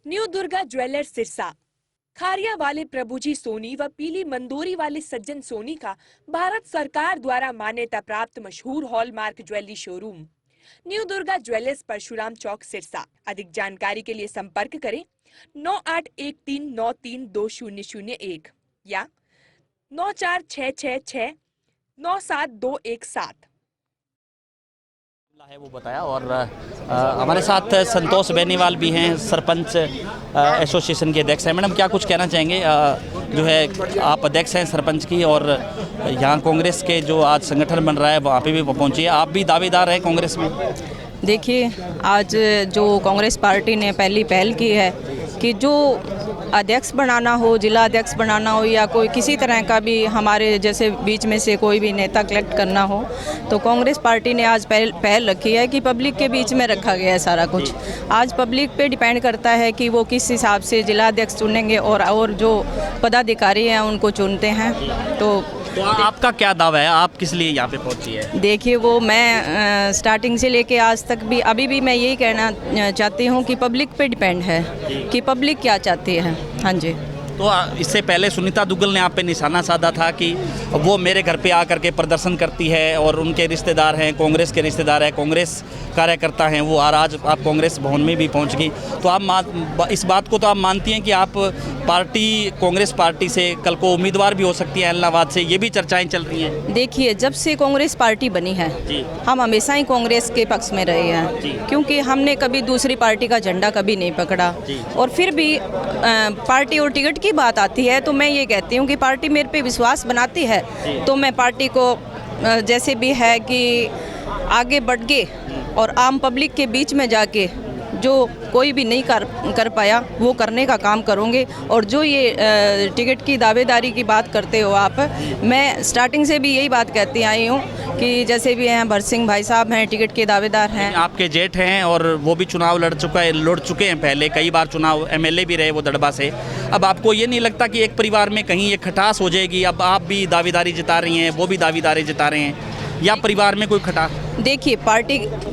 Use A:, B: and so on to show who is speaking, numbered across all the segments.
A: New Durga jewellers Sirsa. Khariya वाले प्रभुजी सोनी व पीली मंदोरी वाले सज्जन सोनी का भारत सरकार द्वारा मान्यता प्राप्त मशहूर hallmark jewellery showroom new Durga jewellers Parshuram Chowk Sirsa. अधिक जानकारी के लिए संपर्क करें 9813932001 या 9466697217
B: है वो बताया। और हमारे साथ संतोष बेनीवाल भी हैं, सरपंच एसोसिएशन के अध्यक्ष हैं। मैडम, क्या कुछ कहना चाहेंगे? जो है आप अध्यक्ष हैं सरपंच की, और यहाँ कांग्रेस के जो आज संगठन बन रहा है वहाँ पे भी पहुँची है, आप भी दावेदार हैं कांग्रेस में।
C: देखिए, आज जो कांग्रेस पार्टी ने पहली पहल की है कि जो अध्यक्ष बनाना हो, जिला अध्यक्ष बनाना हो या कोई किसी तरह का भी हमारे जैसे बीच में से कोई भी नेता कलेक्ट करना हो, तो कांग्रेस पार्टी ने आज पहल रखी है कि पब्लिक के बीच में रखा गया है सारा कुछ। आज पब्लिक पे डिपेंड करता है कि वो किस हिसाब से जिला अध्यक्ष चुनेंगे और जो पदाधिकारी हैं उनको चुनते हैं। तो
B: आपका क्या दावा है, आप किस लिए यहाँ पे पहुँची है?
C: देखिए, वो मैं स्टार्टिंग से लेके आज तक भी अभी भी मैं यही कहना चाहती हूँ कि पब्लिक पे डिपेंड है कि पब्लिक क्या चाहती है। हाँ जी।
B: तो इससे पहले सुनीता दुग्गल ने आप पे निशाना साधा था कि वो मेरे घर पे आकर के प्रदर्शन करती है और उनके रिश्तेदार हैं, कांग्रेस के रिश्तेदार हैं, कांग्रेस कार्यकर्ता हैं वो, और आज आप कांग्रेस भवन में भी पहुंच गई। तो आप इस बात को तो आप मानती हैं कि आप कांग्रेस पार्टी से कल को उम्मीदवार भी हो सकती है इलाहाबाद से, ये भी चर्चाएं चल रही हैं?
C: देखिए, जब से कांग्रेस पार्टी बनी है हम हमेशा ही कांग्रेस के पक्ष में रहे हैं, क्योंकि हमने कभी दूसरी पार्टी का झंडा कभी नहीं पकड़ा। और फिर भी पार्टी और टिकट की बात आती है तो मैं ये कहती हूँ कि पार्टी मेरे पे विश्वास बनाती है तो मैं पार्टी को जैसे भी है कि आगे बढ़ के और आम पब्लिक के बीच में जाके जो कोई भी नहीं कर पाया वो करने का काम करूँगे। और जो ये टिकट की दावेदारी की बात करते हो आप, मैं स्टार्टिंग से भी यही बात कहती आई हूँ कि जैसे भी हैं भरत सिंह भाई साहब हैं, टिकट के दावेदार हैं।
B: आपके जेठ हैं और वो भी चुनाव लड़ चुके हैं, पहले कई बार चुनाव एमएलए भी रहे वो दड़बा से। अब आपको ये नहीं लगता कि एक परिवार में कहीं ये खटास हो जाएगी? अब आप भी दावेदारी जता रही हैं, वो भी दावेदारी जता रहे हैं, या परिवार में कोई खटास?
C: देखिए,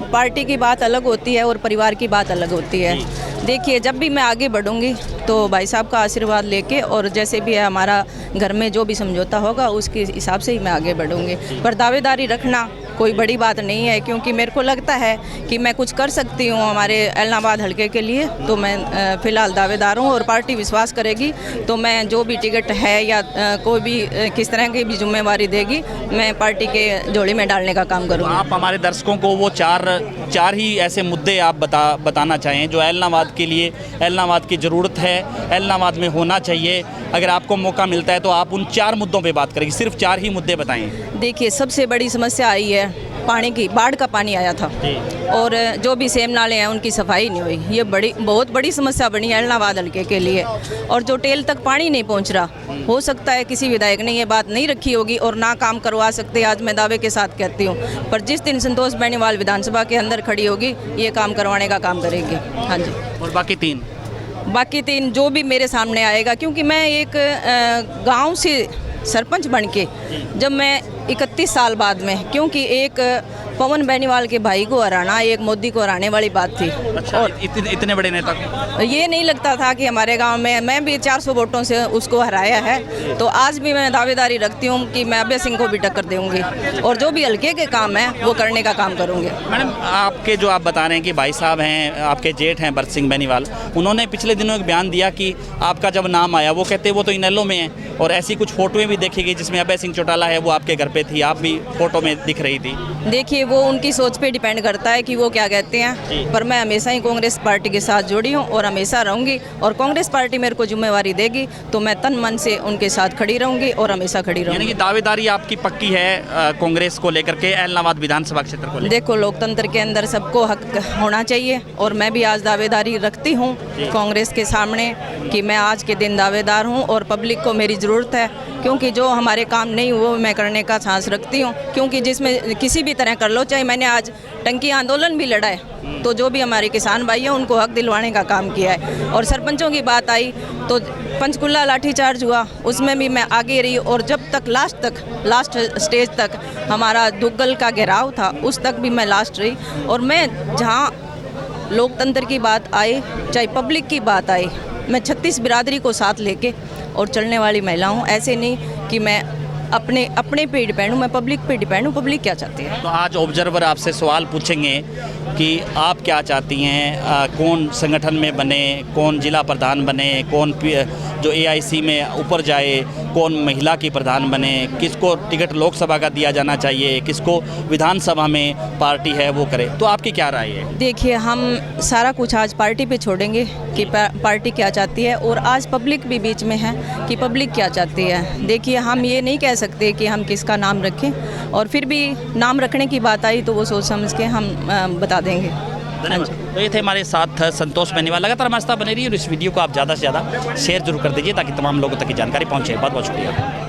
C: पार्टी की बात अलग होती है और परिवार की बात अलग होती है। देखिए, जब भी मैं आगे बढ़ूंगी तो भाई साहब का आशीर्वाद लेके और जैसे भी है हमारा घर में जो भी समझौता होगा उसके हिसाब से ही मैं आगे बढ़ूंगी। पर दावेदारी रखना कोई बड़ी बात नहीं है, क्योंकि मेरे को लगता है कि मैं कुछ कर सकती हूँ हमारे इलाहाबाद हलके के लिए। तो मैं फ़िलहाल दावेदार हूँ और पार्टी विश्वास करेगी तो मैं जो भी टिकट है या कोई भी किस तरह की भी जिम्मेवारी देगी मैं पार्टी के झोली में डालने का काम करूँगी।
B: आप हमारे दर्शकों को वो चार ही ऐसे मुद्दे आप बताना चाहें जो इलाहाबाद के लिए, इलाहाबाद की ज़रूरत है, इलाहाबाद में होना चाहिए। अगर आपको मौका मिलता है तो आप उन 4 मुद्दों पे बात करेंगे, सिर्फ 4 ही मुद्दे बताएं।
C: देखिए, सबसे बड़ी समस्या आई है पानी की। बाढ़ का पानी आया था और जो भी सेम नाले हैं उनकी सफाई नहीं हुई। ये बहुत बड़ी समस्या बनी है इलाहाबाद हल्के के लिए। और जो टेल तक पानी नहीं पहुंच रहा, हो सकता है किसी विधायक ने ये बात नहीं रखी होगी और ना काम करवा सकते, आज मैं दावे के साथ कहती हूँ। पर जिस दिन संतोष बेनीवाल विधानसभा के अंदर खड़ी होगी ये काम करवाने का काम करेगी। हाँ जी।
B: और बाकी
C: 3 जो भी मेरे सामने आएगा, क्योंकि मैं एक गांव से सरपंच बन के जब मैं 31 साल बाद में, क्योंकि एक पवन बेनीवाल के भाई को हराना एक मोदी को हराने वाली बात थी।
B: अच्छा, और इतने बड़े नेता को
C: ये नहीं लगता था कि हमारे गांव में मैं भी 400 वोटों से उसको हराया है। तो आज भी मैं दावेदारी रखती हूं कि मैं अभय सिंह को भी टक्कर दूंगी और जो भी हल्के के काम है वो करने का काम करूंगी।
B: मैडम, आपके जो आप बता रहे हैं कि भाई साहब हैं, आपके जेठ हैं भरत सिंह बेनीवाल, उन्होंने पिछले दिनों एक बयान दिया कि आपका जब नाम आया वो कहते वो तो इनेलो में है, और ऐसी कुछ फोटोएं भी देखी गई जिसमें अभय सिंह चौटाला है वो आपके घर पे थी, आप भी फोटो में दिख रही थी।
C: देखिए, वो उनकी सोच पे डिपेंड करता है कि वो क्या कहते हैं। पर मैं हमेशा ही कांग्रेस पार्टी के साथ जुड़ी हूँ और हमेशा रहूंगी, और कांग्रेस पार्टी मेरे को जिम्मेवारी देगी तो मैं तन मन से उनके साथ खड़ी रहूंगी और हमेशा खड़ी रहूंगी।
B: यानी कि दावेदारी आपकी पक्की है कांग्रेस को लेकर के, इलाहाबाद विधानसभा क्षेत्र को लेकर?
C: देखो, लोकतंत्र के अंदर सबको हक होना चाहिए और मैं भी आज दावेदारी रखती हूँ कांग्रेस के सामने कि मैं आज के दिन दावेदार हूँ और पब्लिक को मेरी ज़रूरत है, क्योंकि जो हमारे काम नहीं वो मैं करने का सांस रखती हूँ। क्योंकि जिसमें किसी भी तरह कर लो, चाहे मैंने आज टंकी आंदोलन भी लड़ा है तो जो भी हमारे किसान भाई हैं उनको हक दिलवाने का काम किया है। और सरपंचों की बात आई तो पंचकुला लाठीचार्ज हुआ, उसमें भी मैं आगे रही और जब तक लास्ट स्टेज तक हमारा दुग्गल का घेराव था उस तक भी मैं लास्ट रही। और मैं जहाँ लोकतंत्र की बात आए चाहे पब्लिक की बात आए, मैं 36 बिरादरी को साथ लेके और चलने वाली महिला हूँ। ऐसे नहीं कि मैं अपने पे डिपेंड हूँ, मैं पब्लिक पे डिपेंड हूँ। पब्लिक क्या चाहती है।
B: तो आज ऑब्जर्वर आपसे सवाल पूछेंगे कि आप क्या चाहती हैं, कौन संगठन में बने, कौन जिला प्रधान बने, कौन जो एआईसी में ऊपर जाए, कौन महिला की प्रधान बने, किसको टिकट लोकसभा का दिया जाना चाहिए, किसको विधानसभा में पार्टी है वो करे, तो आपकी क्या राय है?
C: देखिए, हम सारा कुछ आज पार्टी पे छोड़ेंगे कि पार्टी क्या चाहती है, और आज पब्लिक भी बीच में है कि पब्लिक क्या चाहती है। देखिए, हम ये नहीं कह सकते कि हम किसका नाम रखें, और फिर भी नाम रखने की बात आई तो वो सोच समझ के हम बता देंगे।
B: धन्यवाद। तो ये थे हमारे साथ संतोष बेनीवाल। लगातार हमारे साथ बने रहिए और इस वीडियो को आप ज़्यादा से ज़्यादा शेयर जरूर कर दीजिए ताकि तमाम लोगों तक की जानकारी पहुँचे। बहुत बहुत शुक्रिया।